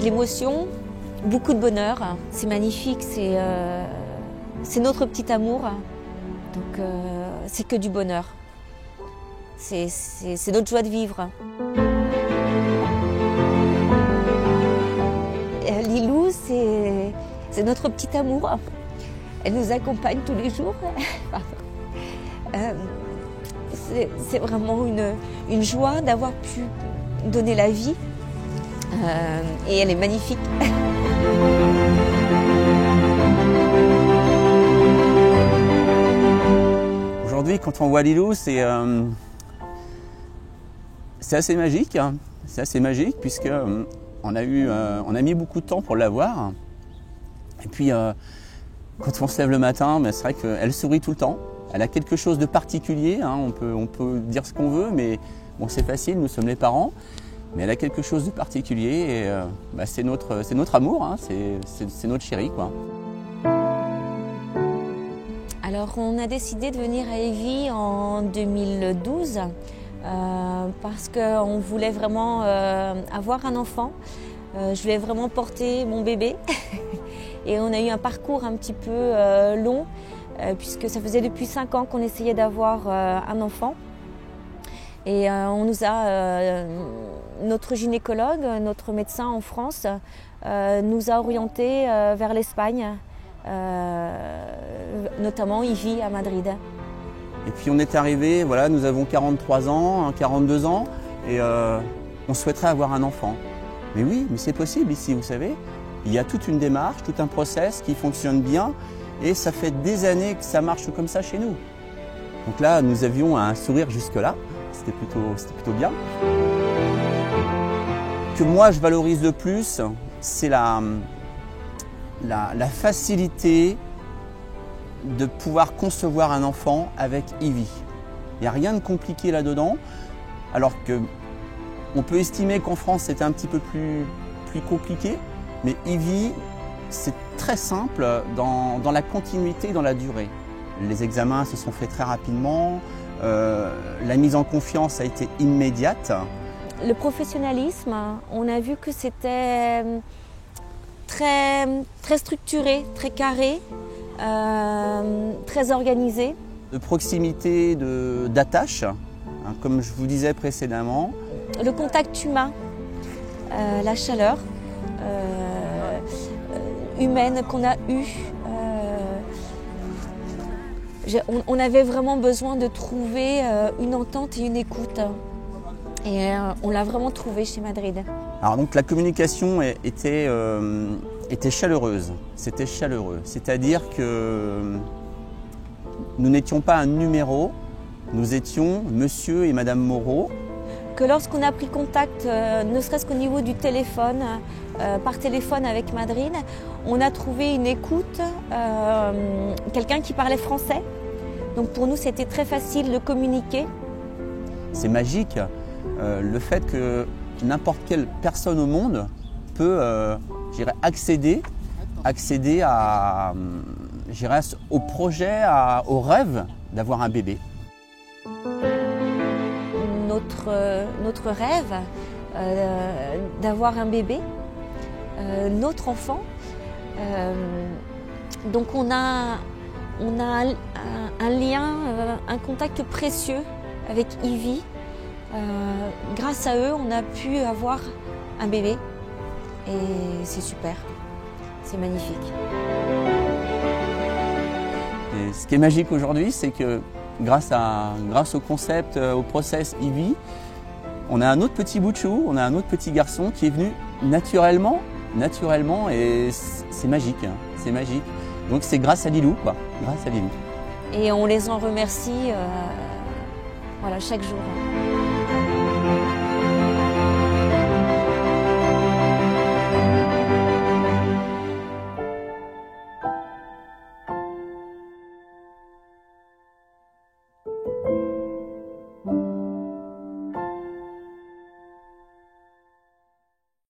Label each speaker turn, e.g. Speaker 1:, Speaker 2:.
Speaker 1: de l'émotion, beaucoup de bonheur. C'est magnifique, c'est notre petit amour. Donc c'est que du bonheur. C'est notre joie de vivre. Lilou, c'est notre petit amour. Elle nous accompagne tous les jours. C'est vraiment une joie d'avoir pu donner la vie. Et elle est magnifique.
Speaker 2: Aujourd'hui, quand on voit Lilou, c'est assez magique. C'est assez magique puisque on a mis beaucoup de temps pour l'avoir. Et puis, quand on se lève le matin, c'est vrai qu'elle sourit tout le temps. Elle a quelque chose de particulier. On peut dire ce qu'on veut, mais bon, c'est facile. Nous sommes les parents. Mais elle a quelque chose de particulier et c'est notre amour, c'est notre chérie, quoi.
Speaker 1: Alors on a décidé de venir à Évie en 2012 parce qu'on voulait vraiment avoir un enfant. Je voulais vraiment porter mon bébé et on a eu un parcours un petit peu long puisque ça faisait depuis 5 ans qu'on essayait d'avoir un enfant. Et on nous a, notre gynécologue, notre médecin en France, nous a orientés vers l'Espagne, notamment Évie à Madrid.
Speaker 2: Et puis on est arrivé, voilà, nous avons 43 ans, 42 ans, et on souhaiterait avoir un enfant. Mais oui, mais c'est possible ici, vous savez. Il y a toute une démarche, tout un process qui fonctionne bien, et ça fait des années que ça marche comme ça chez nous. Donc là, nous avions un sourire jusque-là. C'était plutôt bien. Ce que moi je valorise le plus, c'est la facilité de pouvoir concevoir un enfant avec Évie. Il n'y a rien de compliqué là-dedans, alors qu'on peut estimer qu'en France c'était un petit peu plus compliqué, mais Évie, c'est très simple dans la continuité, dans la durée. Les examens se sont faits très rapidement. La mise en confiance a été immédiate.
Speaker 1: Le professionnalisme, on a vu que c'était très structuré, très carré, très organisé.
Speaker 2: De proximité, d'attache, comme je vous disais précédemment.
Speaker 1: Le contact humain, la chaleur humaine qu'on a eue. On avait vraiment besoin de trouver une entente et une écoute. Et on l'a vraiment trouvé chez Madrid.
Speaker 2: Alors donc la communication était chaleureuse. C'était chaleureux. C'est-à-dire que nous n'étions pas un numéro, nous étions Monsieur et Madame Moreau.
Speaker 1: Que lorsqu'on a pris contact, ne serait-ce qu'au niveau du téléphone, par téléphone avec Madrid, on a trouvé une écoute, quelqu'un qui parlait français. Donc pour nous, c'était très facile de communiquer.
Speaker 2: C'est magique, le fait que n'importe quelle personne au monde peut accéder au projet, au rêve d'avoir un bébé.
Speaker 1: Notre rêve d'avoir un bébé, notre enfant. Donc on a un lien, un contact précieux avec Évie. Grâce à eux, on a pu avoir un bébé et c'est super, c'est magnifique.
Speaker 2: Et ce qui est magique aujourd'hui, c'est que grâce au concept, au process Évie, on a un autre petit bout de chou, on a un autre petit garçon qui est venu naturellement et c'est magique, c'est magique. Donc c'est grâce à Lilou, quoi, grâce à Lilou.
Speaker 1: Et on les en remercie chaque jour.